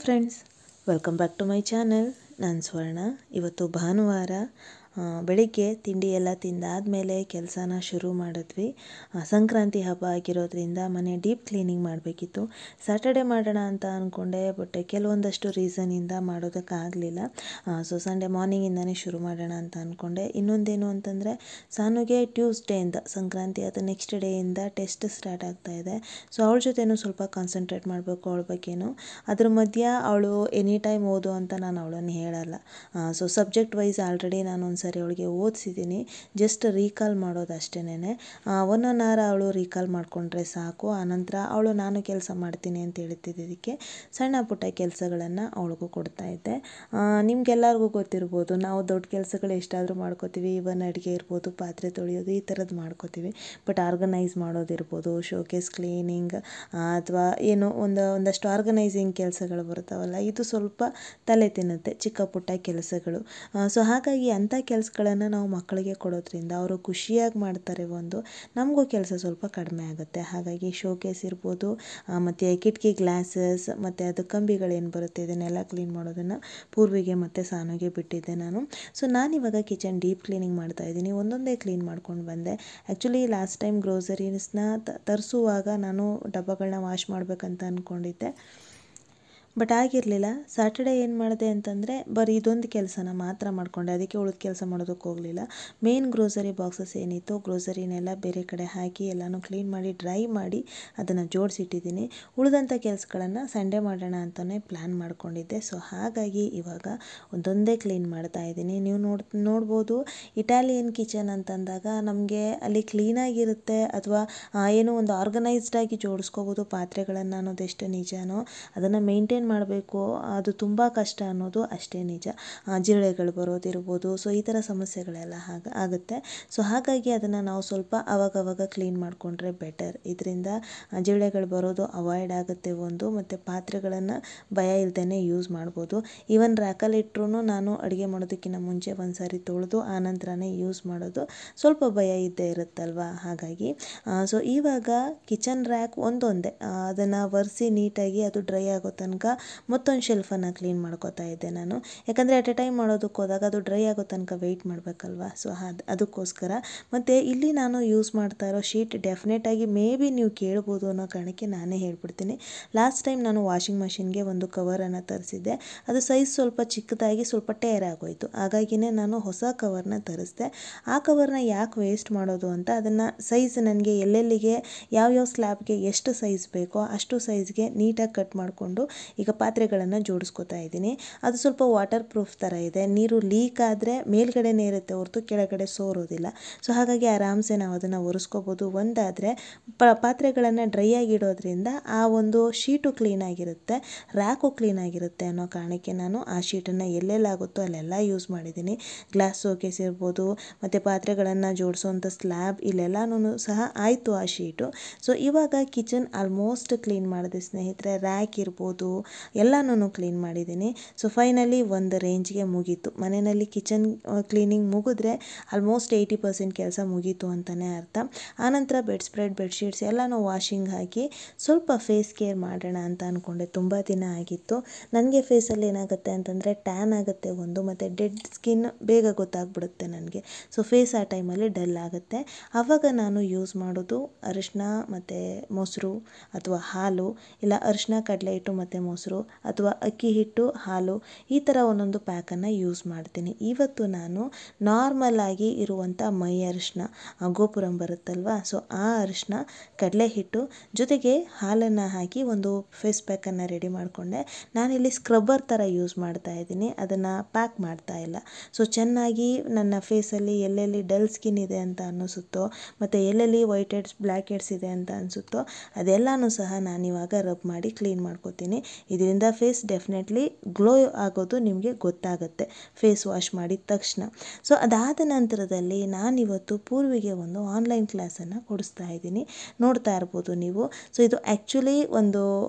Friends, welcome back to my channel. ನಾನು ಸ್ವರ್ಣ. ಇವತ್ತು ಭಾನುವಾರ ಬೆಳಿಗ್ಗೆ ತಿಂಡಿ ಎಲ್ಲ ತಿಂದಾದಮೇಲೆ ಕೆಲಸನ ಶುರು ಮಾಡಿದ್ವಿ. ಸಂಕ್ರಾಂತಿ ಹಬ್ಬ ಆಗಿರೋದ್ರಿಂದ ಮನೆ ಡೀಪ್ ಕ್ಲೀನಿಂಗ್ ಮಾಡಬೇಕಿತ್ತು. ಸ್ಯಾಟರ್ಡೆ ಮಾಡೋಣ ಅಂತ ಅಂದ್ಕೊಂಡೆ, ಬಟ್ ಕೆಲವೊಂದಷ್ಟು ರೀಸನಿಂದ ಮಾಡೋದಕ್ಕಾಗಲಿಲ್ಲ. ಸೊ ಸಂಡೇ ಮಾರ್ನಿಂಗಿಂದನೇ ಶುರು ಮಾಡೋಣ ಅಂತ ಅಂದ್ಕೊಂಡೆ. ಇನ್ನೊಂದೇನು ಅಂತಂದರೆ, ಸಾನುಗೆ ಟ್ಯೂಸ್ಡೇಯಿಂದ ಸಂಕ್ರಾಂತಿ ಆದ ನೆಕ್ಸ್ಟ್ ಡೇಯಿಂದ ಟೆಸ್ಟ್ ಸ್ಟಾರ್ಟ್ ಆಗ್ತಾ ಇದೆ. ಸೊ ಅವಳ ಜೊತೆನೂ ಸ್ವಲ್ಪ ಕಾನ್ಸಂಟ್ರೇಟ್ ಮಾಡಬೇಕು, ಅವಳ ಬಗ್ಗೆನೂ. ಅದ್ರ ಮಧ್ಯ ಅವಳು ಎನಿ ಟೈಮ್ ಓದು ಅಂತ ನಾನು ಅವಳನ್ನು ಹೇಳಲ್ಲ. ಸೊ ಸಬ್ಜೆಕ್ಟ್ ವೈಸ್ ಆಲ್ರೆಡಿ ನಾನು ಒಂದ್ಸರಿ ಅವಳಿಗೆ ಓದಿಸಿದ್ದೀನಿ. ಜಸ್ಟ್ ರೀಕಾಲ್ ಮಾಡೋದು ಅಷ್ಟೇನೆ. 1 hour ಅವಳು ರೀಕಾಲ್ ಮಾಡಿಕೊಂಡ್ರೆ ಸಾಕು. ಆನಂತರ ಅವಳು ನಾನು ಕೆಲಸ ಮಾಡ್ತೀನಿ ಅಂತ ಹೇಳ್ತಿದ್ದಕ್ಕೆ ಸಣ್ಣ ಪುಟ್ಟ ಕೆಲಸಗಳನ್ನು ಅವಳಿಗೂ ಕೊಡ್ತಾ ಇದ್ದೆ. ನಿಮ್ಗೆಲ್ಲರಿಗೂ ಗೊತ್ತಿರ್ಬೋದು, ನಾವು ದೊಡ್ಡ ಕೆಲಸಗಳು ಎಷ್ಟಾದರೂ ಮಾಡ್ಕೋತೀವಿ. ಇವನ್ ಅಡುಗೆ ಇರ್ಬೋದು, ಪಾತ್ರೆ ತೊಳೆಯೋದು, ಈ ಥರದ್ದು ಮಾಡ್ಕೋತೀವಿ. ಬಟ್ ಆರ್ಗನೈಸ್ ಮಾಡೋದಿರ್ಬೋದು, ಶೋಕೇಸ್ ಕ್ಲೀನಿಂಗ್, ಅಥವಾ ಏನೋ ಒಂದಷ್ಟು ಆರ್ಗನೈಸಿಂಗ್ ಕೆಲಸಗಳು ಬರ್ತಾವಲ್ಲ, ಇದು ಸ್ವಲ್ಪ ತಲೆ ತಿನ್ನುತ್ತೆ, ಚಿಕ್ಕ ಪುಟ್ಟ ಕೆಲಸಗಳು. ಸೊ ಹಾಗಾಗಿ ಅಂಥ ಕೆಲಸಗಳನ್ನು ನಾವು ಮಕ್ಕಳಿಗೆ ಕೊಡೋದ್ರಿಂದ ಅವರು ಖುಷಿಯಾಗಿ ಮಾಡ್ತಾರೆ. ನಮಗೂ ಕೆಲಸ ಸ್ವಲ್ಪ ಕಡಿಮೆ ಆಗುತ್ತೆ. ಹಾಗಾಗಿ ಶೋಕೇಸ್ ಇರ್ಬೋದು, ಮತ್ತು ಕಿಟಕಿ ಗ್ಲಾಸಸ್, ಮತ್ತು ಅದು ಕಂಬಿಗಳೇನು ಬರುತ್ತೆ, ಇದನ್ನೆಲ್ಲ ಕ್ಲೀನ್ ಮಾಡೋದನ್ನು ಪೂರ್ವಿಗೆ ಮತ್ತು ಸಾನುಗೆ ಬಿಟ್ಟಿದ್ದೆ ನಾನು. ಸೊ ನಾನಿವಾಗ ಕಿಚನ್ ಡೀಪ್ ಕ್ಲೀನಿಂಗ್ ಮಾಡ್ತಾಯಿದ್ದೀನಿ. ಒಂದೊಂದೇ ಕ್ಲೀನ್ ಮಾಡ್ಕೊಂಡು ಬಂದೆ. ಆ್ಯಕ್ಚುಲಿ ಲಾಸ್ಟ್ ಟೈಮ್ ಗ್ರೋಸರೀಸ್ನ ತರಿಸುವಾಗ ನಾನು ಡಬ್ಬಗಳನ್ನ ವಾಶ್ ಮಾಡಬೇಕಂತ ಅಂದ್ಕೊಂಡಿದ್ದೆ, ಬಟ್ ಆಗಿರಲಿಲ್ಲ. ಸ್ಯಾಟರ್ಡೇ ಏನು ಮಾಡಿದೆ ಅಂತಂದರೆ, ಬರೀ ಇದೊಂದು ಕೆಲಸನ ಮಾತ್ರ ಮಾಡಿಕೊಂಡೆ. ಅದಕ್ಕೆ ಉಳಿದ ಕೆಲಸ ಮಾಡೋದಕ್ಕೆ ಹೋಗಲಿಲ್ಲ. ಮೇನ್ ಗ್ರೋಸರಿ ಬಾಕ್ಸಸ್ ಏನಿತ್ತು, ಗ್ರೋಸರಿನೆಲ್ಲ ಬೇರೆ ಕಡೆ ಹಾಕಿ ಎಲ್ಲನೂ ಕ್ಲೀನ್ ಮಾಡಿ ಡ್ರೈ ಮಾಡಿ ಅದನ್ನು ಜೋಡಿಸಿಟ್ಟಿದ್ದೀನಿ. ಉಳಿದಂಥ ಕೆಲಸಗಳನ್ನು ಸಂಡೇ ಮಾಡೋಣ ಅಂತಲೇ ಪ್ಲ್ಯಾನ್ ಮಾಡ್ಕೊಂಡಿದ್ದೆ. ಸೊ ಹಾಗಾಗಿ ಇವಾಗ ಒಂದೊಂದೇ ಕ್ಲೀನ್ ಮಾಡ್ತಾ ಇದ್ದೀನಿ. ನೀವು ನೋಡ್ಬೋದು, ಇಟಾಲಿಯನ್ ಕಿಚನ್ ಅಂತಂದಾಗ ನಮಗೆ ಅಲ್ಲಿ ಕ್ಲೀನಾಗಿರುತ್ತೆ, ಅಥವಾ ಏನೋ ಒಂದು ಆರ್ಗನೈಸ್ಡಾಗಿ ಜೋಡಿಸ್ಕೋಬೋದು ಪಾತ್ರೆಗಳನ್ನು ಅನ್ನೋದು ಎಷ್ಟು ನಿಜನೋ, ಅದನ್ನು ಮೇಂಟೈನ್ ಮಾಡಬೇಕು, ಅದು ತುಂಬ ಕಷ್ಟ ಅನ್ನೋದು ಅಷ್ಟೇ ನಿಜ. ಜಿರಳೆಗಳು ಬರೋದಿರ್ಬೋದು, ಸೊ ಈ ಥರ ಸಮಸ್ಯೆಗಳೆಲ್ಲ ಆಗುತ್ತೆ. ಸೊ ಹಾಗಾಗಿ ಅದನ್ನು ನಾವು ಸ್ವಲ್ಪ ಅವಾಗವಾಗ ಕ್ಲೀನ್ ಮಾಡಿಕೊಂಡ್ರೆ ಬೆಟರ್. ಇದರಿಂದ ಜಿರಳೆಗಳು ಬರೋದು ಅವಾಯ್ಡ್ ಆಗುತ್ತೆ ಮತ್ತು ಪಾತ್ರೆಗಳನ್ನು ಭಯ ಇಲ್ದೇ ಯೂಸ್ ಮಾಡ್ಬೋದು. ಈವನ್ ರ್ಯಾಕಲ್ಲಿ ಇಟ್ಟರು ನಾನು ಅಡುಗೆ ಮಾಡೋದಕ್ಕಿಂತ ಮುಂಚೆ ಒಂದು ಸಾರಿ ತೊಳೆದು ಆನಂತರನೇ ಯೂಸ್ ಮಾಡೋದು. ಸ್ವಲ್ಪ ಭಯ ಇದ್ದೇ ಇರುತ್ತಲ್ವ, ಹಾಗಾಗಿ. ಸೊ ಇವಾಗ ಕಿಚನ್ ರ್ಯಾಕ್ ಒಂದೊಂದೇ ಅದನ್ನು ಒರೆಸಿ ನೀಟಾಗಿ ಅದು ಡ್ರೈ ಆಗೋ ತನಕ ಮತ್ತೊಂದು ಶೆಲ್ಫನ್ನು ಕ್ಲೀನ್ ಮಾಡ್ಕೋತಾ ಇದ್ದೆ ನಾನು. ಯಾಕಂದರೆ ಅಟ್ ಎ ಟೈಮ್ ಮಾಡೋದಕ್ಕೆ ಹೋದಾಗ ಅದು ಡ್ರೈ ಆಗೋ ತನಕ ವೆಯ್ಟ್ ಮಾಡಬೇಕಲ್ವ. ಸೊ ಅದಕ್ಕೋಸ್ಕರ. ಮತ್ತು ಇಲ್ಲಿ ನಾನು ಯೂಸ್ ಮಾಡ್ತಾ ಇರೋ ಶೀಟ್ ಡೆಫಿನೆಟಾಗಿ ನೀವು ಕೇಳ್ಬೋದು ಅನ್ನೋ ಕಾರಣಕ್ಕೆ ನಾನೇ ಹೇಳ್ಬಿಡ್ತೀನಿ. ಲಾಸ್ಟ್ ಟೈಮ್ ನಾನು ವಾಷಿಂಗ್ ಮಷಿನ್ಗೆ ಒಂದು ಕವರನ್ನು ತರಿಸಿದ್ದೆ. ಅದು ಸೈಜ್ ಸ್ವಲ್ಪ ಚಿಕ್ಕದಾಗಿ ಸ್ವಲ್ಪ ಟೇರ್ ಆಗೋಯಿತು. ಹಾಗಾಗಿನೇ ನಾನು ಹೊಸ ಕವರ್ನ ತರಿಸಿದೆ. ಆ ಕವರ್ನ ಯಾಕೆ ವೇಸ್ಟ್ ಮಾಡೋದು ಅಂತ, ಅದನ್ನು ಸೈಜ್ ನನಗೆ ಎಲ್ಲೆಲ್ಲಿಗೆ ಯಾವ್ಯಾವ ಸ್ಲ್ಯಾಬ್ಗೆ ಎಷ್ಟು ಸೈಜ್ ಬೇಕೋ ಅಷ್ಟು ಸೈಜ್ಗೆ ನೀಟಾಗಿ ಕಟ್ ಮಾಡಿಕೊಂಡು ಈಗ ಪಾತ್ರೆಗಳನ್ನು ಜೋಡಿಸ್ಕೊತಾ ಇದ್ದೀನಿ. ಅದು ಸ್ವಲ್ಪ ವಾಟರ್ ಪ್ರೂಫ್ ಥರ ಇದೆ. ನೀರು ಲೀಕ್ ಆದರೆ ಮೇಲ್ಗಡೆನೇ ಇರುತ್ತೆ ಹೊರತು ಕೆಳಗಡೆ ಸೋರೋದಿಲ್ಲ. ಸೊ ಹಾಗಾಗಿ ಆರಾಮ್ಸೆ ನಾವು ಅದನ್ನು ಒರೆಸ್ಕೋಬೋದು. ಒಂದಾದರೆ ಪಾತ್ರೆಗಳನ್ನು ಡ್ರೈ ಆಗಿಡೋದ್ರಿಂದ ಆ ಒಂದು ಶೀಟು ಕ್ಲೀನಾಗಿರುತ್ತೆ, ರ್ಯಾಕು ಕ್ಲೀನಾಗಿರುತ್ತೆ ಅನ್ನೋ ಕಾರಣಕ್ಕೆ ನಾನು ಆ ಶೀಟನ್ನು ಎಲ್ಲೆಲ್ಲಾಗುತ್ತೋ ಅಲ್ಲೆಲ್ಲ ಯೂಸ್ ಮಾಡಿದ್ದೀನಿ. ಗ್ಲಾಸ್ ಶೋಕೇಸ್ ಇರ್ಬೋದು, ಮತ್ತು ಪಾತ್ರೆಗಳನ್ನು ಜೋಡಿಸೋವಂಥ ಸ್ಲ್ಯಾಬ್, ಇಲ್ಲೆಲ್ಲನೂ ಸಹ ಆಯಿತು ಆ ಶೀಟು. ಸೊ ಇವಾಗ ಕಿಚನ್ ಆಲ್ಮೋಸ್ಟ್ ಕ್ಲೀನ್ ಮಾಡಿದೆ ಸ್ನೇಹಿತರೆ. ರ್ಯಾಕ್ ಇರ್ಬೋದು ಎಲ್ಲನೂ ಕ್ಲೀನ್ ಮಾಡಿದ್ದೀನಿ. ಸೊ ಫೈನಲಿ ಒಂದು ರೇಂಜ್ಗೆ ಮುಗೀತು. ಮನೆಯಲ್ಲಿ ಕಿಚನ್ ಕ್ಲೀನಿಂಗ್ ಮುಗಿದ್ರೆ ಆಲ್ಮೋಸ್ಟ್ 80% ಕೆಲಸ ಮುಗೀತು ಅಂತಲೇ ಅರ್ಥ. ಆನಂತರ ಬೆಡ್ಶೀಟ್ಸ್ ಎಲ್ಲನೂ ವಾಷಿಂಗ್ ಹಾಕಿ ಸ್ವಲ್ಪ ಫೇಸ್ ಕೇರ್ ಮಾಡೋಣ ಅಂತ ಅಂದ್ಕೊಂಡೆ. ತುಂಬ ದಿನ ಆಗಿತ್ತು. ನನಗೆ ಫೇಸಲ್ಲಿ ಏನಾಗುತ್ತೆ ಅಂತಂದರೆ ಟ್ಯಾನ್ ಆಗುತ್ತೆ ಮತ್ತು ಡೆಡ್ ಸ್ಕಿನ್ ಬೇಗ ಗೊತ್ತಾಗ್ಬಿಡುತ್ತೆ ನನಗೆ. ಸೊ ಫೇಸ್ ಆ ಟೈಮಲ್ಲಿ ಡಲ್ ಆಗುತ್ತೆ. ಆವಾಗ ನಾನು ಯೂಸ್ ಮಾಡೋದು ಅರಿಶಿನ ಮತ್ತು ಮೊಸರು ಅಥವಾ ಹಾಲು, ಇಲ್ಲ ಅರಿಶಿನ ಕಡಲೆ ಹಿಟ್ಟು ಮತ್ತು ಮೊಸರು, ಅಥವಾ ಅಕ್ಕಿ ಹಿಟ್ಟು ಹಾಲು, ಈ ಥರ ಒಂದೊಂದು ಪ್ಯಾಕನ್ನು ಯೂಸ್ ಮಾಡ್ತೀನಿ. ಇವತ್ತು ನಾನು ನಾರ್ಮಲ್ ಆಗಿ ಇರುವಂಥ ಮೈ ಅರಿಶಿನ, ಗೋಪುರಂ ಬರುತ್ತಲ್ವ, ಸೊ ಆ ಅರಿಶಿನ, ಕಡಲೆ ಹಿಟ್ಟು ಜೊತೆಗೆ ಹಾಲನ್ನು ಹಾಕಿ ಒಂದು ಫೇಸ್ ಪ್ಯಾಕನ್ನು ರೆಡಿ ಮಾಡಿಕೊಂಡೆ. ನಾನಿಲ್ಲಿ ಸ್ಕ್ರಬ್ಬರ್ ಥರ ಯೂಸ್ ಮಾಡ್ತಾ ಇದ್ದೀನಿ, ಅದನ್ನು ಪ್ಯಾಕ್ ಮಾಡ್ತಾ ಇಲ್ಲ. ಸೊ ಚೆನ್ನಾಗಿ ನನ್ನ ಫೇಸಲ್ಲಿ ಎಲ್ಲೆಲ್ಲಿ ಡಲ್ ಸ್ಕಿನ್ ಇದೆ ಅಂತ ಅನ್ನಿಸುತ್ತೋ, ಮತ್ತು ಎಲ್ಲೆಲ್ಲಿ ವೈಟ್ ಹೆಡ್ಸ್ ಬ್ಲ್ಯಾಕ್ ಹೆಡ್ಸ್ ಇದೆ ಅಂತ ಅನಿಸುತ್ತೋ ಅದೆಲ್ಲನೂ ಸಹ ನಾನಿವಾಗ ರಬ್ ಮಾಡಿ ಕ್ಲೀನ್ ಮಾಡ್ಕೋತೀನಿ. ಇದರಿಂದ ಫೇಸ್ ಡೆಫಿನೆಟ್ಲಿ ಗ್ಲೋ ಆಗೋದು ನಿಮಗೆ ಗೊತ್ತಾಗುತ್ತೆ ಫೇಸ್ ವಾಶ್ ಮಾಡಿದ ತಕ್ಷಣ. ಸೊ ಅದಾದ ನಂತರದಲ್ಲಿ ನಾನಿವತ್ತು ಪೂರ್ವಿಗೆ ಒಂದು ಆನ್ಲೈನ್ ಕ್ಲಾಸನ್ನು ಕೊಡಿಸ್ತಾ ಇದ್ದೀನಿ. ನೋಡ್ತಾ ಇರ್ಬೋದು ನೀವು. ಸೊ ಇದು ಆ್ಯಕ್ಚುಲಿ ಒಂದು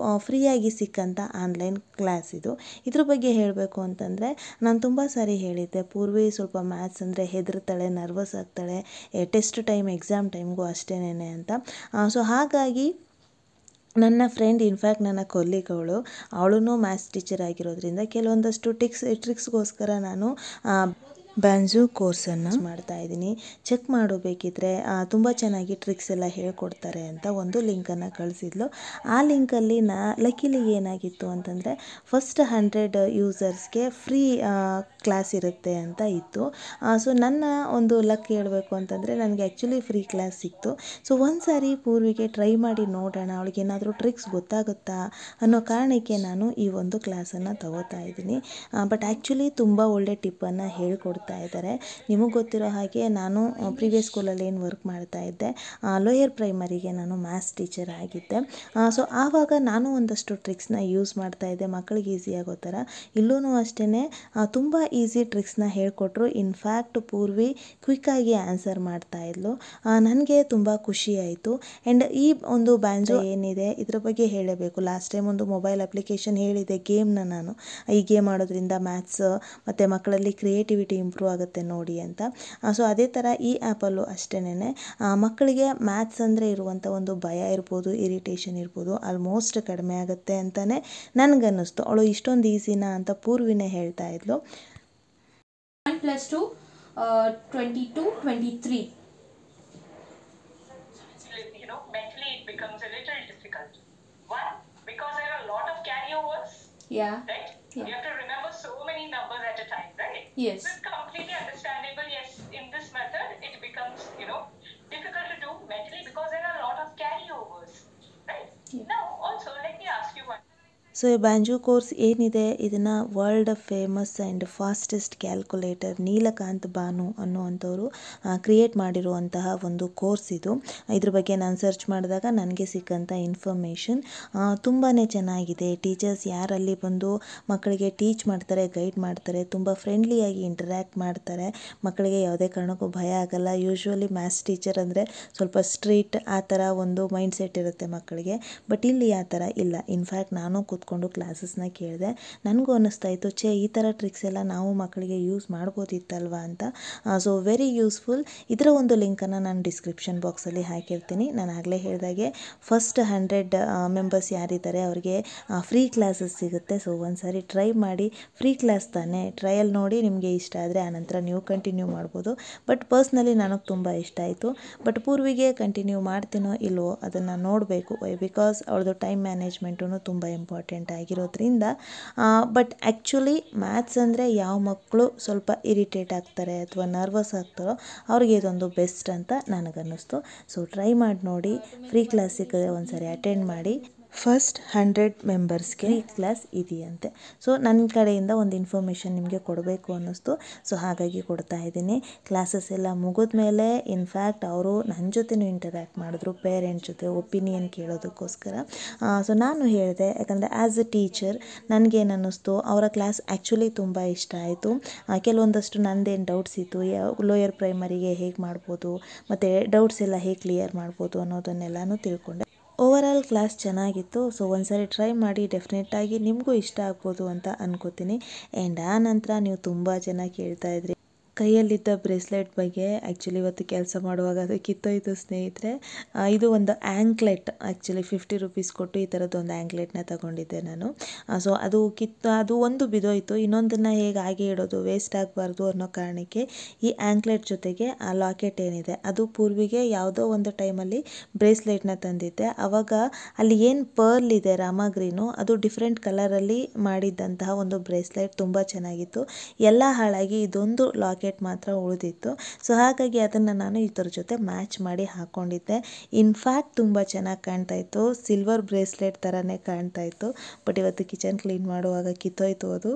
ಫ್ರೀಯಾಗಿ ಸಿಕ್ಕಂಥ ಆನ್ಲೈನ್ ಕ್ಲಾಸ್ ಇದು. ಇದ್ರ ಬಗ್ಗೆ ಹೇಳಬೇಕು ಅಂತಂದರೆ, ನಾನು ತುಂಬ ಸಾರಿ ಹೇಳಿದ್ದೆ, ಪೂರ್ವಿ ಸ್ವಲ್ಪ ಮ್ಯಾಥ್ಸ್ ಅಂದರೆ ಹೆದರ್ತಾಳೆ, ನರ್ವಸ್ ಆಗ್ತಾಳೆ, ಟೆಸ್ಟ್ ಟೈಮ್ ಎಕ್ಸಾಮ್ ಟೈಮ್ಗೂ ಅಷ್ಟೇನೆ ಅಂತ. ಸೊ ಹಾಗಾಗಿ ನನ್ನ ಫ್ರೆಂಡ್ ಇನ್ಫ್ಯಾಕ್ಟ್ ನನ್ನ ಕೊಲ್ಲಿಗ್ ಅವಳು ಮ್ಯಾಥ್ಸ್ ಟೀಚರ್ ಆಗಿರೋದ್ರಿಂದ ಕೆಲವೊಂದಷ್ಟು ಟ್ರಿಕ್ಸ್ಗೋಸ್ಕರ ನಾನು ಬ್ಯಾಂಜೋ ಕೋರ್ಸನ್ನು ಮಾಡ್ತಾ ಇದ್ದೀನಿ. ಚೆಕ್ ಬೇಕಿದ್ರೆ ತುಂಬ ಚೆನ್ನಾಗಿ ಟ್ರಿಕ್ಸ್ ಎಲ್ಲ ಹೇಳ್ಕೊಡ್ತಾರೆ ಅಂತ ಒಂದು ಲಿಂಕನ್ನು ಕಳಿಸಿದ್ಲು. ಆ ಲಿಂಕಲ್ಲಿ ಲಕ್ಕಿಲಿ ಏನಾಗಿತ್ತು ಅಂತಂದರೆ ಫಸ್ಟ್ 100 ಯೂಸರ್ಸ್ಗೆ ಫ್ರೀ ಕ್ಲಾಸ್ ಇರುತ್ತೆ ಅಂತ ಇತ್ತು. ಸೊ ನನ್ನ ಒಂದು ಲಕ್ ಹೇಳಬೇಕು ಅಂತಂದರೆ ನನಗೆ ಆ್ಯಕ್ಚುಲಿ ಫ್ರೀ ಕ್ಲಾಸ್ ಸಿಕ್ತು. ಸೊ ಒಂದು ಸಾರಿ ಪೂರ್ವಿಗೆ ಟ್ರೈ ಮಾಡಿ ನೋಡೋಣ, ಅವಳಿಗೆ ಏನಾದರೂ ಟ್ರಿಕ್ಸ್ ಗೊತ್ತಾಗುತ್ತಾ ಅನ್ನೋ ಕಾರಣಕ್ಕೆ ನಾನು ಈ ಒಂದು ಕ್ಲಾಸನ್ನು ತಗೋತಾ ಇದ್ದೀನಿ. ಬಟ್ ಆ್ಯಕ್ಚುಲಿ ತುಂಬ ಒಳ್ಳೆ ಟಿಪ್ಪನ್ನು ಹೇಳ್ಕೊಡ್ತಾ ಇದ್ದಾರೆ. ನಿಮಗೆ ಗೊತ್ತಿರೋ ಹಾಗೆ ನಾನು ಪ್ರೀವಿಯಸ್ ಸ್ಕೂಲಲ್ಲಿ ಏನು ವರ್ಕ್ ಮಾಡ್ತಾ ಇದ್ದೆ, ಲೋಯರ್ ಪ್ರೈಮರಿಗೆ ನಾನು ಮ್ಯಾಥ್ಸ್ ಟೀಚರ್ ಆಗಿದ್ದೆ. ಸೊ ಆವಾಗ ನಾನು ಒಂದಷ್ಟು ಟ್ರಿಕ್ಸ್ನ ಯೂಸ್ ಮಾಡ್ತಾ ಇದ್ದೆ ಮಕ್ಕಳಿಗೆ ಈಸಿ ಆಗೋ ಥರ. ಇಲ್ಲೂ ಅಷ್ಟೇ ತುಂಬ ಈಸಿ ಟ್ರಿಕ್ಸ್ನ ಹೇಳ್ಕೊಟ್ರು. ಇನ್ಫ್ಯಾಕ್ಟ್ ಪೂರ್ವಿ ಕ್ವಿಕ್ಕಾಗಿ ಆನ್ಸರ್ ಮಾಡ್ತಾ ಇದ್ಲು. ನನಗೆ ತುಂಬ ಖುಷಿ ಆಯಿತು. ಆ್ಯಂಡ್ ಈ ಒಂದು ಬ್ಯಾಂಜೋ ಏನಿದೆ ಇದ್ರ ಬಗ್ಗೆ ಹೇಳಬೇಕು. ಲಾಸ್ಟ್ ಟೈಮ್ ಒಂದು ಮೊಬೈಲ್ ಅಪ್ಲಿಕೇಶನ್ ಹೇಳಿದೆ ಗೇಮ್ನ ನಾನು, ಈ ಗೇಮ್ ಆಡೋದ್ರಿಂದ ಮ್ಯಾಥ್ಸ್ ಮತ್ತು ಮಕ್ಕಳಲ್ಲಿ ಕ್ರಿಯೇಟಿವಿಟಿ ಇಂಪ್ರೂವ್ ಆಗುತ್ತೆ ನೋಡಿ ಅಂತ. ಸೊ ಅದೇ ಥರ ಈ ಆ್ಯಪಲ್ಲೂ ಅಷ್ಟೇನೆ ಮಕ್ಕಳಿಗೆ ಮ್ಯಾಥ್ಸ್ ಅಂದರೆ ಇರುವಂಥ ಒಂದು ಭಯ ಇರ್ಬೋದು, ಇರಿಟೇಷನ್ ಇರ್ಬೋದು, ಆಲ್ಮೋಸ್ಟ್ ಕಡಿಮೆ ಆಗುತ್ತೆ ಅಂತಲೇ ನನಗನ್ನಿಸ್ತು. ಅವಳು ಇಷ್ಟೊಂದು ಈಸಿನಾ ಅಂತ ಪೂರ್ವಿನೇ ಹೇಳ್ತಾ ಇದ್ಲು. +2 22 23. Mentally it becomes a little difficult. One, because there are a lot of carryovers. Yeah. Right? Yeah. You have to remember so many numbers at a time, right? Yes. So it's completely understandable. Yes, in this method it becomes, difficult to do mentally because there are a lot of carryovers, right? Yeah. Now, also let me ask you one. So ಈ banjo course ಏನಿದೆ ಇದನ್ನು world famous and fastest calculator Neelakanth Bhanu ಅನ್ನುವಂಥವ್ರು create ಮಾಡಿರುವಂತಹ ಒಂದು course ಇದು. ಇದ್ರ ಬಗ್ಗೆ ನಾನು ಸರ್ಚ್ ಮಾಡಿದಾಗ ನನಗೆ ಸಿಕ್ಕಂಥ ಇನ್ಫಾರ್ಮೇಷನ್ ತುಂಬಾ ಚೆನ್ನಾಗಿದೆ. ಟೀಚರ್ಸ್ ಯಾರಲ್ಲಿ ಬಂದು ಮಕ್ಕಳಿಗೆ ಟೀಚ್ ಮಾಡ್ತಾರೆ, ಗೈಡ್ ಮಾಡ್ತಾರೆ, ತುಂಬ ಫ್ರೆಂಡ್ಲಿಯಾಗಿ ಇಂಟರ್ಯಾಕ್ಟ್ ಮಾಡ್ತಾರೆ. ಮಕ್ಕಳಿಗೆ ಯಾವುದೇ ಕಾರಣಕ್ಕೂ ಭಯ ಆಗಲ್ಲ. ಯೂಶ್ವಲಿ ಮ್ಯಾಥ್ಸ್ ಟೀಚರ್ ಅಂದರೆ ಸ್ವಲ್ಪ ಸ್ಟ್ರೀಟ್ ಆ ಥರ ಒಂದು ಮೈಂಡ್ ಸೆಟ್ ಇರುತ್ತೆ ಮಕ್ಕಳಿಗೆ. ಬಟ್ ಇಲ್ಲಿ ಆ ಥರ ಇಲ್ಲ. ಇನ್ಫ್ಯಾಕ್ಟ್ ನಾನು ಕೂತ್ಕೊಂಡು ಕ್ಲಾಸಸ್ನ ಕೇಳಿದೆ. ನನಗೂ ಅನ್ನಿಸ್ತಾ ಇತ್ತು ಈ ಥರ ಟ್ರಿಕ್ಸ್ ಎಲ್ಲ ನಾವು ಮಕ್ಕಳಿಗೆ ಯೂಸ್ ಮಾಡ್ಬೋದಿತ್ತಲ್ವ ಅಂತ. So very useful. ಇದರ ಒಂದು ಲಿಂಕನ್ನು ನಾನು ಡಿಸ್ಕ್ರಿಪ್ಷನ್ ಬಾಕ್ಸಲ್ಲಿ ಹಾಕಿರ್ತೀನಿ. ನಾನು ಆಗಲೇ ಹೇಳಿದಾಗೆ ಫಸ್ಟ್ 100 ಮೆಂಬರ್ಸ್ ಯಾರಿದ್ದಾರೆ ಅವ್ರಿಗೆ ಫ್ರೀ ಕ್ಲಾಸಸ್ ಸಿಗುತ್ತೆ. ಸೊ ಒಂದು ಸಾರಿ ಟ್ರೈ ಮಾಡಿ. ಫ್ರೀ ಕ್ಲಾಸ್ ತಾನೇ, ಟ್ರಯಲ್ ನೋಡಿ ನಿಮಗೆ ಇಷ್ಟ ಆದರೆ ಆನಂತರ ನೀವು ಕಂಟಿನ್ಯೂ ಮಾಡ್ಬೋದು. ಬಟ್ ಪರ್ಸ್ನಲಿ ನನಗೆ ತುಂಬ ಇಷ್ಟ ಆಯಿತು. ಬಟ್ ಪೂರ್ವಿಗೆ ಕಂಟಿನ್ಯೂ ಮಾಡ್ತೀನೋ ಇಲ್ವೋ ಅದನ್ನು ನೋಡಬೇಕು. ಬಿಕಾಸ್ ಅವ್ರದ್ದು ಟೈಮ್ ಮ್ಯಾನೇಜ್ಮೆಂಟು ತುಂಬ ಇಂಪಾರ್ಟೆಂಟ್ ಆಗಿರೋದ್ರಿಂದ. ಬಟ್ ಆ್ಯಕ್ಚುಲಿ ಮ್ಯಾಥ್ಸ್ ಅಂದರೆ ಯಾವ ಮಕ್ಕಳು ಸ್ವಲ್ಪ ಇರಿಟೇಟ್ ಆಗ್ತಾರೆ ಅಥವಾ ನರ್ವಸ್ ಆಗ್ತಾರೋ ಅವ್ರಿಗೆ ಇದೊಂದು ಬೆಸ್ಟ್ ಅಂತ ನನಗನ್ನಿಸ್ತು. ಸೊ ಟ್ರೈ ಮಾಡಿ ನೋಡಿ. ಫ್ರೀ ಕ್ಲಾಸ್ ಸಿಕ್ಕಿದ್ರೆ ಒಂದು ಸಾರಿ ಅಟೆಂಡ್ ಮಾಡಿ. ಫಸ್ಟ್ 100 ಮೆಂಬರ್ಸ್ಗೆ ಈ ಕ್ಲಾಸ್ ಇದೆಯಂತೆ. ಸೊ ನನ್ನ ಕಡೆಯಿಂದ ಒಂದು ಇನ್ಫಾರ್ಮೇಷನ್ ನಿಮಗೆ ಕೊಡಬೇಕು ಅನ್ನಿಸ್ತು. ಸೊ ಹಾಗಾಗಿ ಕೊಡ್ತಾ ಇದ್ದೀನಿ. ಕ್ಲಾಸಸ್ ಎಲ್ಲ ಮುಗಿದ ಮೇಲೆ ಇನ್ಫ್ಯಾಕ್ಟ್ ಅವರು ನನ್ನ ಜೊತೆನೂ ಇಂಟರ್ಯಾಕ್ಟ್ ಮಾಡಿದ್ರು, ಪೇರೆಂಟ್ಸ್ ಜೊತೆ ಒಪಿನಿಯನ್ ಕೇಳೋದಕ್ಕೋಸ್ಕರ. ಸೊ ನಾನು ಹೇಳಿದೆ, ಯಾಕಂದರೆ ಆ್ಯಸ್ ಎ ಟೀಚರ್ ನನಗೇನು ಅನ್ನಿಸ್ತು, ಅವರ ಕ್ಲಾಸ್ ಆ್ಯಕ್ಚುಲಿ ತುಂಬ ಇಷ್ಟ ಆಯಿತು. ಕೆಲವೊಂದಷ್ಟು ನನ್ನದೇನು ಡೌಟ್ಸ್ ಇತ್ತು, ಲೋಯರ್ ಪ್ರೈಮರಿಗೆ ಹೇಗೆ ಮಾಡ್ಬೋದು ಮತ್ತು ಡೌಟ್ಸ್ ಎಲ್ಲ ಹೇಗೆ ಕ್ಲಿಯರ್ ಮಾಡ್ಬೋದು ಅನ್ನೋದನ್ನೆಲ್ಲನೂ ತಿಳ್ಕೊಂಡೆ. ಓವರಾಲ್ ಕ್ಲಾಸ್ ಚೆನ್ನಾಗಿತ್ತು. ಸೊ ಒಂದು ಸಾರಿ ಟ್ರೈ ಮಾಡಿ. ಡೆಫಿನೆಟ್ಟಾಗಿ ನಿಮಗೂ ಇಷ್ಟ ಆಗ್ಬೋದು ಅಂತ ಅನ್ಕೋತೀನಿ. ಆ್ಯಂಡ್ ಆ ನಂತರ ನೀವು ತುಂಬ ಜನ ಕೇಳ್ತಾ ಇದ್ರಿ ಕೈಯಲ್ಲಿದ್ದ ಬ್ರೇಸ್ಲೆಟ್ ಬಗ್ಗೆ. ಆ್ಯಕ್ಚುಲಿ ಇವತ್ತು ಕೆಲಸ ಮಾಡುವಾಗ ಅದು ಕಿತ್ತೋಯ್ತು ಸ್ನೇಹಿತರೆ. ಇದು ಒಂದು ಆ್ಯಂಕ್ಲೆಟ್. ಆ್ಯಕ್ಚುಲಿ 50 ರೂಪೀಸ್ ಕೊಟ್ಟು ಈ ಥರದ್ದೊಂದು ಆ್ಯಂಕ್ಲೆಟ್ನ ತಗೊಂಡಿದ್ದೆ ನಾನು. ಸೊ ಅದು ಒಂದು ಬಿದೋಯ್ತು. ಇನ್ನೊಂದನ್ನು ಹೇಗೆ ಹಾಗೆ ಇಡೋದು, ವೇಸ್ಟ್ ಆಗಬಾರ್ದು ಅನ್ನೋ ಕಾರಣಕ್ಕೆ ಈ ಆ್ಯಂಕ್ಲೆಟ್ ಜೊತೆಗೆ ಆ ಲಾಕೆಟ್ ಏನಿದೆ ಅದು ಪೂರ್ವಿಗೆ ಯಾವುದೋ ಒಂದು ಟೈಮಲ್ಲಿ ಬ್ರೇಸ್ಲೆಟ್ನ ತಂದಿದ್ದೆ. ಆವಾಗ ಅಲ್ಲಿ ಏನು ಪರ್ಲ್ ಇದೆ ರಾಮಗ್ರೀನು, ಅದು ಡಿಫ್ರೆಂಟ್ ಕಲರಲ್ಲಿ ಮಾಡಿದ್ದಂತಹ ಒಂದು ಬ್ರೇಸ್ಲೆಟ್ ತುಂಬ ಚೆನ್ನಾಗಿತ್ತು. ಎಲ್ಲ ಹಾಳಾಗಿ ಇದೊಂದು ಲಾಕೆಟ್ ಮಾತ್ರ ಉಳಿದಿತ್ತು. ಸೊ ಹಾಗಾಗಿ ಅದನ್ನು ನಾನು ಇದರ ಜೊತೆ ಮ್ಯಾಚ್ ಮಾಡಿ ಹಾಕ್ಕೊಂಡಿದ್ದೆ. ಇನ್ಫ್ಯಾಕ್ಟ್ ತುಂಬ ಚೆನ್ನಾಗಿ ಕಾಣ್ತಾ ಇತ್ತು. ಸಿಲ್ವರ್ ಬ್ರೇಸ್ಲೆಟ್ ಥರನೇ ಕಾಣ್ತಾ ಇತ್ತು. ಬಟ್ ಇವತ್ತು ಕಿಚನ್ ಕ್ಲೀನ್ ಮಾಡುವಾಗ ಕಿತ್ತೋಯ್ತು ಅದು.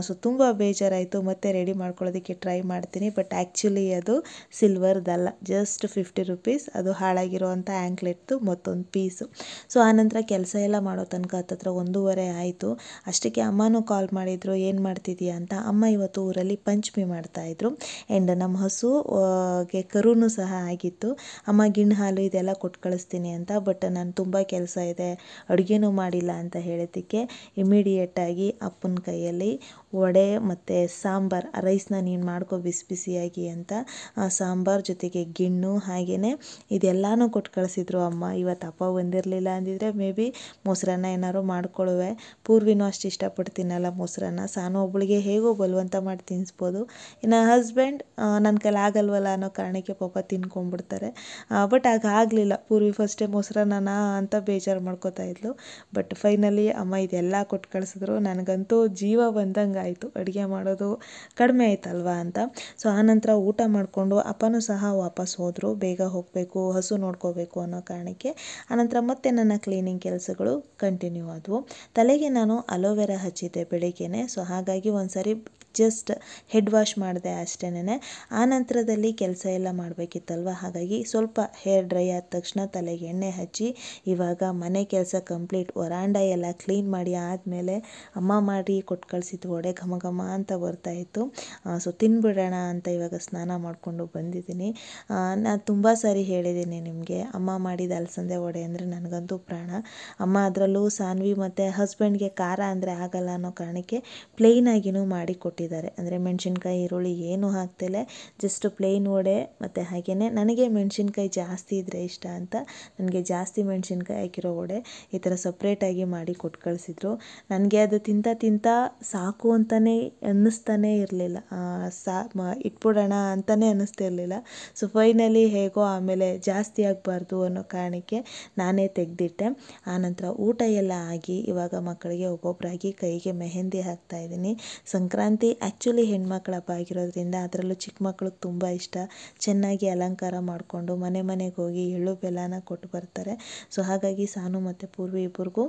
ಸೊ ತುಂಬ ಬೇಜಾರಾಯಿತು. ಮತ್ತೆ ರೆಡಿ ಮಾಡ್ಕೊಳ್ಳೋದಕ್ಕೆ ಟ್ರೈ ಮಾಡ್ತೀನಿ. ಬಟ್ ಆ್ಯಕ್ಚುಲಿ ಅದು ಸಿಲ್ವರ್ದಲ್ಲ, ಜಸ್ಟ್ 50 ರೂಪೀಸ್. ಅದು ಹಾಳಾಗಿರೋವಂಥ ಆ್ಯಂಕ್ಲೆಟ್ದು ಮತ್ತೊಂದು ಪೀಸು. ಸೊ ಆನಂತರ ಕೆಲಸ ಎಲ್ಲ ಮಾಡೋ ತನಕ ಹತ್ತತ್ರ 1:30 ಆಯಿತು. ಅಷ್ಟಕ್ಕೆ ಅಮ್ಮನೂ ಕಾಲ್ ಮಾಡಿದರು, ಏನು ಮಾಡ್ತಿದ್ದೀಯಾ ಅಂತ. ಅಮ್ಮ ಇವತ್ತು ಊರಲ್ಲಿ ಪಂಚಮಿ ಮಾಡ್ತಾಯಿದ್ರು. ಆ್ಯಂಡ್ ನಮ್ಮ ಹಸುಗೆ ಕರುನೂ ಸಹ ಆಗಿತ್ತು. ಅಮ್ಮ ಗಿಣ್ಣು ಹಾಲು ಇದೆಲ್ಲ ಕೊಟ್ಟು ಕಳಿಸ್ತೀನಿ ಅಂತ. ಬಟ್ ನಾನು ತುಂಬ ಕೆಲಸ ಇದೆ, ಅಡುಗೆನೂ ಮಾಡಿಲ್ಲ ಅಂತ ಹೇಳಿದ್ದಕ್ಕೆ ಇಮಿಡಿಯೇಟಾಗಿ ಅಪ್ಪನ ಕೈಯಲ್ಲಿ ವಡೆ ಮತ್ತು ಸಾಂಬಾರು ರೈಸ್ನ ನೀನು ಮಾಡ್ಕೊ ಬಿಸಿ ಬಿಸಿಯಾಗಿ ಅಂತ ಸಾಂಬಾರು ಜೊತೆಗೆ ಗಿಣ್ಣು ಹಾಗೆಯೇ ಇದೆಲ್ಲನೂ ಕೊಟ್ಟು ಕಳಿಸಿದ್ರು ಅಮ್ಮ. ಇವತ್ತು ಅಪ್ಪ ಬಂದಿರಲಿಲ್ಲ ಅಂದಿದ್ರೆ ಮೇ ಬಿ ಮೊಸರನ್ನ ಏನಾದ್ರು ಮಾಡ್ಕೊಳ್ಳುವೆ. ಪೂರ್ವಿನೂ ಅಷ್ಟು ಇಷ್ಟಪಟ್ಟು ತಿನ್ನಲ್ಲ ಮೊಸರನ್ನ. ಸಾನು ಒಬ್ಬಳಿಗೆ ಹೇಗೋ ಬಲವಂತ ಮಾಡಿ ತಿನ್ನಿಸ್ಬೋದು. ಇನ್ನು ಹಸ್ಬೆಂಡ್ ನನ್ನ ಕೈಲಿ ಆಗಲ್ವಲ್ಲ ಅನ್ನೋ ಕಾರಣಕ್ಕೆ ಪಾಪ ತಿನ್ಕೊಂಡ್ಬಿಡ್ತಾರೆ. ಬಟ್ ಆಗಲಿಲ್ಲ. ಪೂರ್ವಿ ಫಸ್ಟೇ ಮೊಸರನ್ನ ಅಂತ ಬೇಜಾರು ಮಾಡ್ಕೋತಾ ಇದ್ಲು. ಬಟ್ ಫೈನಲಿ ಅಮ್ಮ ಇದೆಲ್ಲ ಕೊಟ್ಟು ಕಳಿಸಿದ್ರು. ನನಗಂತೂ ಜೀವ ಬಂದಂಗೆ ಆಯಿತು. ಅಡುಗೆ ಮಾಡೋದು ಕಡಿಮೆ ಆಯ್ತಲ್ವಾ ಅಂತ. ಸೊ ಆನಂತರ ಊಟ ಮಾಡಿಕೊಂಡು ಅಪ್ಪನೂ ಸಹ ವಾಪಸ್ ಹೋದರು. ಬೇಗ ಹೋಗಬೇಕು, ಹಸು ನೋಡ್ಕೋಬೇಕು ಅನ್ನೋ ಕಾರಣಕ್ಕೆ. ಆನಂತರ ಮತ್ತೆ ನನ್ನ ಕ್ಲೀನಿಂಗ್ ಕೆಲಸಗಳು ಕಂಟಿನ್ಯೂ ಆದವು. ತಲೆಗೆ ನಾನು ಅಲೋವೆರಾ ಹಚ್ಚಿದ್ದೆ ಬೆಳಿಗ್ಗೆನೆ. ಸೊ ಹಾಗಾಗಿ ಒಂದ್ಸರಿ ಜಸ್ಟ್ ಹೆಡ್ ವಾಶ್ ಮಾಡಿದೆ ಅಷ್ಟೇನೆ. ಆ ನಂತರದಲ್ಲಿ ಕೆಲಸ ಎಲ್ಲ ಮಾಡಬೇಕಿತ್ತಲ್ವ, ಹಾಗಾಗಿ ಸ್ವಲ್ಪ ಹೇರ್ ಡ್ರೈ ಆದ ತಕ್ಷಣ ತಲೆಗೆ ಎಣ್ಣೆ ಹಚ್ಚಿ ಇವಾಗ ಮನೆ ಕೆಲಸ ಕಂಪ್ಲೀಟ್, ವರಾಂಡ ಎಲ್ಲ ಕ್ಲೀನ್ ಮಾಡಿ ಆದಮೇಲೆ ಅಮ್ಮ ಮಾಡಿ ಕೊಟ್ಟು ಕಳಿಸಿದ್ದು ವಡೆ ಘಮ ಘಮ ಅಂತ ಬರ್ತಾಯಿತ್ತು. ಸೊ ತಿನ್ಬಿಡೋಣ ಅಂತ ಇವಾಗ ಸ್ನಾನ ಮಾಡಿಕೊಂಡು ಬಂದಿದ್ದೀನಿ. ನಾನು ತುಂಬ ಸಾರಿ ಹೇಳಿದ್ದೀನಿ ನಿಮಗೆ, ಅಮ್ಮ ಮಾಡಿದ ಅಲಸಂದೆ ವಡೆ ಅಂದರೆ ನನಗಂತೂ ಪ್ರಾಣ. ಅಮ್ಮ ಅದರಲ್ಲೂ ಸಾನ್ವಿ ಮತ್ತು ಹಸ್ಬೆಂಡ್ಗೆ ಖಾರ ಅಂದರೆ ಆಗಲ್ಲ ಅನ್ನೋ ಕಾರಣಕ್ಕೆ ಪ್ಲೇನಾಗಿನೂ ಮಾಡಿ ಕೊಟ್ಟಿದ್ದಾರೆ. ಅಂದರೆ ಮೆಣಸಿನ್ಕಾಯಿ ಈರುಳ್ಳಿ ಏನೂ ಹಾಕ್ತಿಲ್ಲ, ಜಸ್ಟ್ ಪ್ಲೇನ್ ವಡೆ. ಮತ್ತು ಹಾಗೆಯೇ ನನಗೆ ಮೆಣಸಿನ್ಕಾಯಿ ಜಾಸ್ತಿ ಇದ್ದರೆ ಇಷ್ಟ ಅಂತ ನನಗೆ ಜಾಸ್ತಿ ಮೆಣಸಿನ್ಕಾಯಿ ಹಾಕಿರೋ ವಡೆ ಈ ಥರ ಸಪ್ರೇಟಾಗಿ ಮಾಡಿ ಕೊಟ್ಟು ಕಳಿಸಿದ್ರು. ನನಗೆ ಅದು ತಿಂತ ಸಾಕು ಅಂತಲೇ ಅನ್ನಿಸ್ತಾನೇ ಇರಲಿಲ್ಲ. ಇಟ್ಬಿಡೋಣ ಅಂತಲೇ ಅನ್ನಿಸ್ತಿರ್ಲಿಲ್ಲ. ಸೊ ಫೈನಲಿ ಹೇಗೋ ಆಮೇಲೆ ಜಾಸ್ತಿ ಆಗಬಾರ್ದು ಅನ್ನೋ ಕಾರಣಕ್ಕೆ ನಾನೇ ತೆಗೆದಿಟ್ಟೆ. ಆನಂತರ ಊಟ ಎಲ್ಲ ಆಗಿ ಇವಾಗ ಮಕ್ಕಳಿಗೆ ಒಬ್ಬೊಬ್ಬರಾಗಿ ಕೈಗೆ ಮೆಹಂದಿ ಹಾಕ್ತಾಯಿದ್ದೀನಿ. ಸಂಕ್ರಾಂತಿ ಆ್ಯಕ್ಚುಲಿ ಹೆಣ್ಮಕ್ಳ ಹಬ್ಬ ಆಗಿರೋದ್ರಿಂದ ಅದರಲ್ಲೂ ಚಿಕ್ಕ ಮಕ್ಳಿಗೆ ತುಂಬ ಇಷ್ಟ. ಚೆನ್ನಾಗಿ ಅಲಂಕಾರ ಮಾಡಿಕೊಂಡು ಮನೆಗೆ ಹೋಗಿ ಎಳ್ಳು ಬೆಲ್ಲನ ಕೊಟ್ಟು ಬರ್ತಾರೆ. ಸೊ ಹಾಗಾಗಿ ಸಾನು ಮತ್ತು ಪೂರ್ವಿ ಇಬ್ಬರಿಗೂ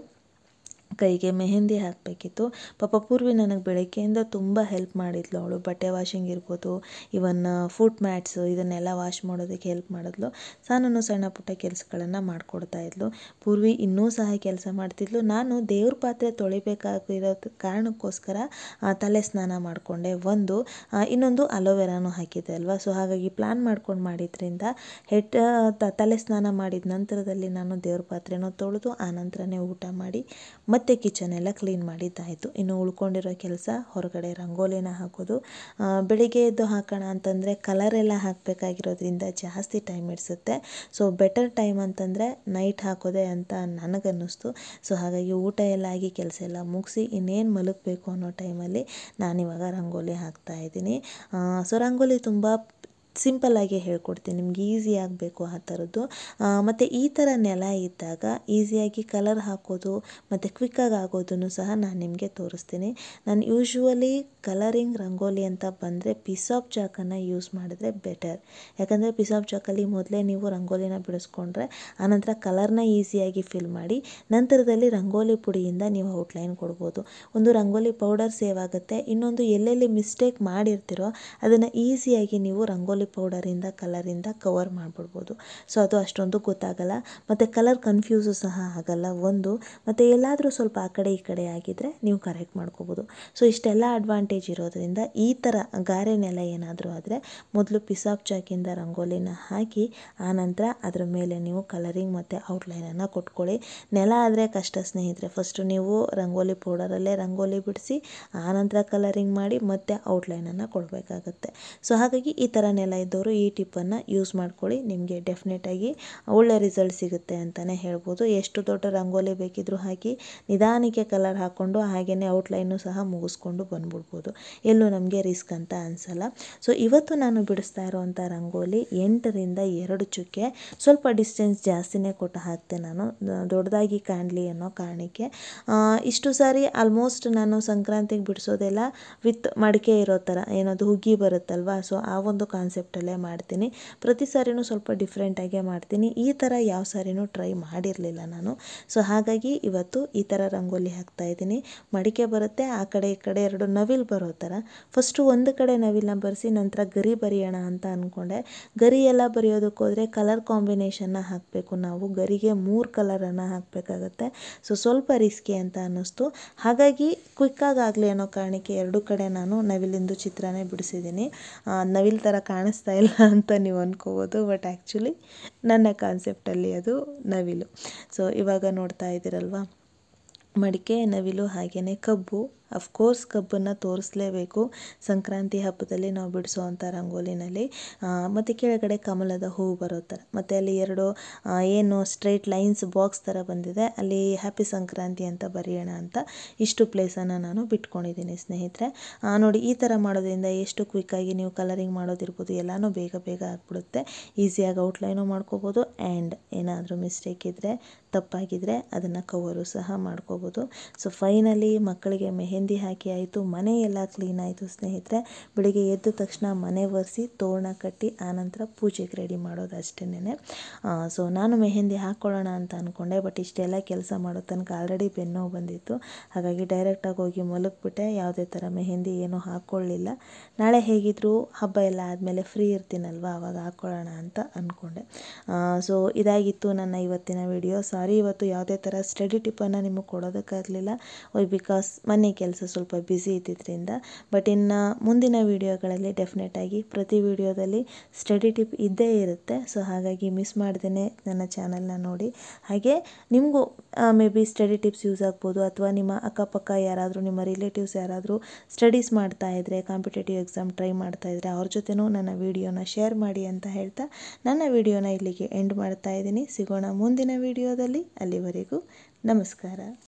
ಕೈಗೆ ಮೆಹಂದಿ ಹಾಕಬೇಕಿತ್ತು. ಪಾಪ ಪೂರ್ವಿ ನನಗೆ ಬೆಳಗ್ಗೆಯಿಂದ ತುಂಬ ಹೆಲ್ಪ್ ಮಾಡಿದ್ಲು. ಅವಳು ಬಟ್ಟೆ ವಾಷಿಂಗ್ ಇರ್ಬೋದು, ಇವನ್ ಫುಟ್ ಮ್ಯಾಟ್ಸು ಇದನ್ನೆಲ್ಲ ವಾಶ್ ಮಾಡೋದಕ್ಕೆ ಹೆಲ್ಪ್ ಮಾಡಿದ್ಲು. ಸಾನು ಸಣ್ಣ ಪುಟ್ಟ ಕೆಲಸಗಳನ್ನು ಮಾಡಿಕೊಡ್ತಾ ಇದ್ಲು. ಪೂರ್ವಿ ಇನ್ನೂ ಸಹ ಕೆಲಸ ಮಾಡ್ತಿದ್ಲು. ನಾನು ದೇವ್ರ ಪಾತ್ರೆ ತೊಳಿಬೇಕಾಗಿರೋ ಕಾರಣಕ್ಕೋಸ್ಕರ ತಲೆ ಸ್ನಾನ ಮಾಡಿಕೊಂಡೆ. ಇನ್ನೊಂದು ಅಲೋವೆರಾನು ಹಾಕಿದ್ದೆ ಅಲ್ವಾ. ಸೊ ಹಾಗಾಗಿ ಪ್ಲ್ಯಾನ್ ಮಾಡ್ಕೊಂಡು ಮಾಡಿದ್ರಿಂದ ತಲೆ ಸ್ನಾನ ಮಾಡಿದ ನಂತರದಲ್ಲಿ ನಾನು ದೇವ್ರ ಪಾತ್ರೆನೂ ತೊಳೆದು ಆನಂತರನೇ ಊಟ ಮಾಡಿ ಮತ್ತೆ ಕಿಚನ್ ಎಲ್ಲ ಕ್ಲೀನ್ ಮಾಡಿದ್ದಾಯಿತು. ಇನ್ನು ಉಳ್ಕೊಂಡಿರೋ ಕೆಲಸ ಹೊರಗಡೆ ರಂಗೋಲಿನ ಹಾಕೋದು. ಬೆಳಿಗ್ಗೆ ಎದ್ದು ಹಾಕೋಣ ಅಂತಂದರೆ ಕಲರ್ ಎಲ್ಲ ಹಾಕಬೇಕಾಗಿರೋದ್ರಿಂದ ಜಾಸ್ತಿ ಟೈಮ್ ಹಿಡಿಸುತ್ತೆ. ಸೊ ಬೆಟರ್ ಟೈಮ್ ಅಂತಂದರೆ ನೈಟ್ ಹಾಕೋದೆ ಅಂತ ನನಗನ್ನಿಸ್ತು. ಸೊ ಹಾಗಾಗಿ ಊಟ ಎಲ್ಲ ಆಗಿ ಕೆಲಸ ಎಲ್ಲ ಮುಗಿಸಿ ಇನ್ನೇನು ಮಲಗಬೇಕು ಅನ್ನೋ ಟೈಮಲ್ಲಿ ನಾನಿವಾಗ ರಂಗೋಲಿ ಹಾಕ್ತಾಯಿದ್ದೀನಿ. ಸೊ ರಂಗೋಲಿ ತುಂಬ ಸಿಂಪಲ್ಲಾಗಿ ಹೇಳ್ಕೊಡ್ತೀನಿ, ನಿಮ್ಗೆ ಈಸಿ ಆಗಬೇಕು ಆ ಥರದ್ದು. ಮತ್ತು ಈ ಥರ ನೆಲ ಇದ್ದಾಗ ಈಸಿಯಾಗಿ ಕಲರ್ ಹಾಕೋದು ಮತ್ತು ಕ್ವಿಕ್ಕಾಗಿ ಆಗೋದನ್ನು ಸಹ ನಾನು ನಿಮಗೆ ತೋರಿಸ್ತೀನಿ. ನಾನು ಯೂಶ್ವಲಿ ಕಲರಿಂಗ್ ರಂಗೋಲಿ ಅಂತ ಬಂದರೆ ಪಿಸಾಪ್ ಚಾಕನ್ನು ಯೂಸ್ ಮಾಡಿದ್ರೆ ಬೆಟರ್. ಯಾಕಂದರೆ ಪಿಸಾಪ್ ಚಾಕಲ್ಲಿ ಮೊದಲೇ ನೀವು ರಂಗೋಲಿನ ಬಿಡಿಸ್ಕೊಂಡ್ರೆ ಆನಂತರ ಕಲರ್ನ ಈಸಿಯಾಗಿ ಫಿಲ್ ಮಾಡಿ ನಂತರದಲ್ಲಿ ರಂಗೋಲಿ ಪುಡಿಯಿಂದ ನೀವು ಔಟ್ಲೈನ್ ಕೊಡ್ಬೋದು. ಒಂದು ರಂಗೋಲಿ ಪೌಡರ್ ಸೇವ್ ಆಗುತ್ತೆ, ಇನ್ನೊಂದು ಎಲ್ಲೆಲ್ಲಿ ಮಿಸ್ಟೇಕ್ ಮಾಡಿರ್ತೀರೋ ಅದನ್ನು ಈಸಿಯಾಗಿ ನೀವು ರಂಗೋಲಿ ಪೌಡರಿಂದ ಕಲರಿಂದ ಕವರ್ ಮಾಡಿಬಿಡ್ಬೋದು. ಸೊ ಅದು ಅಷ್ಟೊಂದು ಗೊತ್ತಾಗಲ್ಲ ಮತ್ತು ಕಲರ್ ಕನ್ಫ್ಯೂಸು ಸಹ ಆಗಲ್ಲ ಮತ್ತು ಎಲ್ಲಾದರೂ ಸ್ವಲ್ಪ ಆ ಕಡೆ ಈ ಕಡೆ ಆಗಿದ್ದರೆ ನೀವು ಕರೆಕ್ಟ್ ಮಾಡ್ಕೋಬೋದು. ಸೊ ಇಷ್ಟೆಲ್ಲ ಅಡ್ವಾಂಟೇಜ್ ಇರೋದ್ರಿಂದ ಈ ಥರ ಗಾರೆ ನೆಲ ಏನಾದರೂ ಆದರೆ ಮೊದಲು ಪಿಸಾಪ್ ಚಾಕಿಂದ ರಂಗೋಲಿನ ಹಾಕಿ ಆನಂತರ ಅದರ ಮೇಲೆ ನೀವು ಕಲರಿಂಗ್ ಮತ್ತು ಔಟ್ಲೈನನ್ನು ಕೊಟ್ಕೊಳ್ಳಿ. ನೆಲ ಆದರೆ ಕಷ್ಟ ಸ್ನೇಹಿತರೆ. ಫಸ್ಟು ನೀವು ರಂಗೋಲಿ ಪೌಡರಲ್ಲೇ ರಂಗೋಲಿ ಬಿಡಿಸಿ ಆನಂತರ ಕಲರಿಂಗ್ ಮಾಡಿ ಮತ್ತೆ ಔಟ್ಲೈನನ್ನು ಕೊಡಬೇಕಾಗತ್ತೆ. ಸೊ ಹಾಗಾಗಿ ಈ ಥರ ನೆಲ ಇದ್ದವರು ಈ ಟಿಪ್ಪನ್ನು ಯೂಸ್ ಮಾಡ್ಕೊಳ್ಳಿ. ನಿಮಗೆ ಡೆಫಿನೆಟಾಗಿ ಒಳ್ಳೆ ರಿಸಲ್ಟ್ ಸಿಗುತ್ತೆ ಅಂತಲೇ ಹೇಳ್ಬೋದು. ಎಷ್ಟು ದೊಡ್ಡ ರಂಗೋಲಿ ಬೇಕಿದ್ರೂ ಹಾಕಿ ನಿಧಾನಕ್ಕೆ ಕಲರ್ ಹಾಕ್ಕೊಂಡು ಹಾಗೆಯೇ ಔಟ್ಲೈನು ಸಹ ಮುಗಿಸ್ಕೊಂಡು ಬಂದ್ಬಿಡ್ಬೋದು. ಎಲ್ಲೂ ನಮಗೆ ರಿಸ್ಕ್ ಅಂತ ಅನಿಸಲ್ಲ. ಸೊ ಇವತ್ತು ನಾನು ಬಿಡಿಸ್ತಾ ಇರೋವಂಥ ರಂಗೋಲಿ 8ರಿಂದ 2 ಚುಕ್ಕೆ. ಸ್ವಲ್ಪ ಡಿಸ್ಟೆನ್ಸ್ ಜಾಸ್ತಿನೇ ಕೊಟ್ಟು ಹಾಕ್ತೆ ನಾನು, ದೊಡ್ಡದಾಗಿ ಕಾಣಲಿ ಅನ್ನೋ ಕಾರಣಕ್ಕೆ. ಇಷ್ಟು ಸಾರಿ ಆಲ್ಮೋಸ್ಟ್ ನಾನು ಸಂಕ್ರಾಂತಿಗೆ ಬಿಡಿಸೋದೆಲ್ಲ ವಿತ್ ಮಡಿಕೆ ಇರೋ ಥರ, ಏನದು ಹುಗ್ಗಿ ಬರುತ್ತಲ್ವ. ಸೊ ಆ ಒಂದು ಕಾನ್ಸೆಪ್ಟಲ್ಲೇ ಮಾಡ್ತೀನಿ. ಪ್ರತಿ ಸಾರಿನೂ ಸ್ವಲ್ಪ ಡಿಫ್ರೆಂಟಾಗೇ ಮಾಡ್ತೀನಿ. ಈ ಥರ ಯಾವ ಸಾರಿನೂ ಟ್ರೈ ಮಾಡಿರಲಿಲ್ಲ ನಾನು. ಸೊ ಹಾಗಾಗಿ ಇವತ್ತು ಈ ಥರ ರಂಗೋಲಿ ಹಾಕ್ತಾಯಿದ್ದೀನಿ. ಮಡಿಕೆ ಬರುತ್ತೆ, ಆ ಕಡೆ ಈ ಕಡೆ 2 ನವಿಲು ಬರೋ ಥರ. ಫಸ್ಟು ಒಂದು ಕಡೆ ನವಿಲನ್ನ ಬರೆಸಿ ನಂತರ ಗರಿ ಬರೆಯೋಣ ಅಂತ ಅಂದ್ಕೊಂಡೆ. ಗರಿ ಎಲ್ಲ ಬರೆಯೋದಕ್ಕೋದ್ರೆ ಕಲರ್ ಕಾಂಬಿನೇಷನ್ನ ಹಾಕಬೇಕು. ನಾವು ಗರಿಗೆ 3 ಕಲರನ್ನು ಹಾಕಬೇಕಾಗತ್ತೆ. ಸೊ ಸ್ವಲ್ಪ ರಿಸ್ಕಿ ಅಂತ ಅನ್ನಿಸ್ತು. ಹಾಗಾಗಿ ಕ್ವಿಕ್ಕಾಗಲಿ ಅನ್ನೋ ಕಾರಣಕ್ಕೆ 2 ಕಡೆ ನಾನು ನವಿಲಿಂದು ಚಿತ್ರನೇ ಬಿಡಿಸಿದ್ದೀನಿ. ನವಿಲು ಥರ ಕಾಣಿಸ್ತಾ ಇಲ್ಲ ಅಂತ ನೀವು ಅಂದ್ಕೋಬೋದು, ಬಟ್ ಆ್ಯಕ್ಚುಲಿ ನನ್ನ ಕಾನ್ಸೆಪ್ಟಲ್ಲಿ ಅದು ನವಿಲು. ಸೊ ಇವಾಗ ನೋಡ್ತಾ ಇದ್ದೀರಲ್ವ, ಮಡಿಕೆ, ನವಿಲು ಹಾಗೆಯೇ ಕಬ್ಬು ಅಫ್ಕೋರ್ಸ್ ಕಬ್ಬನ್ನು ತೋರಿಸಲೇಬೇಕು ಸಂಕ್ರಾಂತಿ ಹಬ್ಬದಲ್ಲಿ ನಾವು ಬಿಡಿಸೋವಂಥ ರಂಗೋಲಿನಲ್ಲಿ. ಮತ್ತು ಕೆಳಗಡೆ ಕಮಲದ ಹೂವು ಬರೋ ಥರ, ಮತ್ತು ಅಲ್ಲಿ ಎರಡು ಏನು ಸ್ಟ್ರೈಟ್ ಲೈನ್ಸ್ ಬಾಕ್ಸ್ ಥರ ಬಂದಿದೆ, ಅಲ್ಲಿ ಹ್ಯಾಪಿ ಸಂಕ್ರಾಂತಿ ಅಂತ ಬರೆಯೋಣ ಅಂತ ಇಷ್ಟು ಪ್ಲೇಸನ್ನು ನಾನು ಬಿಟ್ಕೊಂಡಿದ್ದೀನಿ ಸ್ನೇಹಿತರೆ. ನೋಡಿ, ಈ ಥರ ಮಾಡೋದ್ರಿಂದ ಎಷ್ಟು ಕ್ವಿಕ್ಕಾಗಿ ನೀವು ಕಲರಿಂಗ್ ಮಾಡೋದಿರ್ಬೋದು ಎಲ್ಲನೂ ಬೇಗ ಬೇಗ ಆಗಿಬಿಡುತ್ತೆ. ಈಸಿಯಾಗಿ ಔಟ್ಲೈನು ಮಾಡ್ಕೋಬೋದು, ಆ್ಯಂಡ್ ಏನಾದರೂ ಮಿಸ್ಟೇಕ್ ಇದ್ದರೆ ತಪ್ಪಾಗಿದ್ದರೆ ಅದನ್ನು ಕವರು ಸಹ ಮಾಡ್ಕೋಬೋದು. ಸೊ ಫೈನಲಿ ಮಕ್ಕಳಿಗೆ ಮೆಹಂದಿ ಹಾಕಿ ಆಯಿತು, ಮನೆ ಎಲ್ಲ ಕ್ಲೀನ್ ಆಯಿತು ಸ್ನೇಹಿತರೆ. ಬೆಳಿಗ್ಗೆ ಎದ್ದ ತಕ್ಷಣ ಮನೆ ಒರೆಸಿ ತೋರಣ ಕಟ್ಟಿ ಆನಂತರ ಪೂಜೆಗೆ ರೆಡಿ ಮಾಡೋದು ಅಷ್ಟೇನೆ. ಸೊ ನಾನು ಮೆಹಂದಿ ಹಾಕ್ಕೊಳ್ಳೋಣ ಅಂತ ಅಂದ್ಕೊಂಡೆ, ಬಟ್ ಇಷ್ಟೆಲ್ಲ ಕೆಲಸ ಮಾಡೋ ತನಕ ಆಲ್ರೆಡಿ ಬೆನ್ನೋವು ಬಂದಿತ್ತು. ಹಾಗಾಗಿ ಡೈರೆಕ್ಟಾಗಿ ಹೋಗಿ ಮಲಗಿಬಿಟ್ಟೆ, ಯಾವುದೇ ಥರ ಮೆಹಂದಿ ಏನೂ ಹಾಕ್ಕೊಳ್ಳಿಲ್ಲ. ನಾಳೆ ಹೇಗಿದ್ದರೂ ಹಬ್ಬ ಎಲ್ಲ ಆದಮೇಲೆ ಫ್ರೀ ಇರ್ತೀನಲ್ವ, ಆವಾಗ ಹಾಕ್ಕೊಳ್ಳೋಣ ಅಂತ ಅಂದ್ಕೊಂಡೆ. ಸೊ ಇದಾಗಿತ್ತು ನನ್ನ ಇವತ್ತಿನ ವಿಡಿಯೋ. ಸಾರಿ, ಇವತ್ತು ಯಾವುದೇ ಥರ ಸ್ಟಡಿ ಟಿಪ್ಪನ್ನು ನಿಮಗೆ ಕೊಡೋದಕ್ಕಾಗಲಿಲ್ಲ, ಬಿಕಾಸ್ ಮನೆ ಕೆಲಸ ಸ್ವಲ್ಪ ಬ್ಯುಸಿ ಇದ್ದಿದ್ದರಿಂದ. ಬಟ್ ಇನ್ನು ಮುಂದಿನ ವಿಡಿಯೋಗಳಲ್ಲಿ ಡೆಫಿನೆಟಾಗಿ ಪ್ರತಿ ವಿಡಿಯೋದಲ್ಲಿ ಸ್ಟಡಿ ಟಿಪ್ ಇದ್ದೇ ಇರುತ್ತೆ. ಸೊ ಹಾಗಾಗಿ ಮಿಸ್ ಮಾಡ್ದೇ ನನ್ನ ಚಾನಲ್ನ ನೋಡಿ. ಹಾಗೆ ನಿಮಗೂ may be study tips use ಆಗ್ಬೋದು, ಅಥವಾ ನಿಮ್ಮ ಅಕ್ಕಪಕ್ಕ ಯಾರಾದರೂ ನಿಮ್ಮ ರಿಲೇಟಿವ್ಸ್ ಯಾರಾದರೂ ಸ್ಟಡೀಸ್ ಮಾಡ್ತಾಯಿದ್ರೆ, ಕಾಂಪಿಟೇಟಿವ್ ಎಕ್ಸಾಮ್ ಟ್ರೈ ಮಾಡ್ತಾಯಿದ್ರೆ ಅವ್ರ ಜೊತೆನೂ ನನ್ನ ವಿಡಿಯೋನ ಶೇರ್ ಮಾಡಿ ಅಂತ ಹೇಳ್ತಾ ನನ್ನ ವಿಡಿಯೋನ ಇಲ್ಲಿಗೆ ಎಂಡ್ ಮಾಡ್ತಾ ಇದ್ದೀನಿ. ಸಿಗೋಣ ಮುಂದಿನ ವಿಡಿಯೋದಲ್ಲಿ. ಅಲ್ಲಿವರೆಗೂ ನಮಸ್ಕಾರ.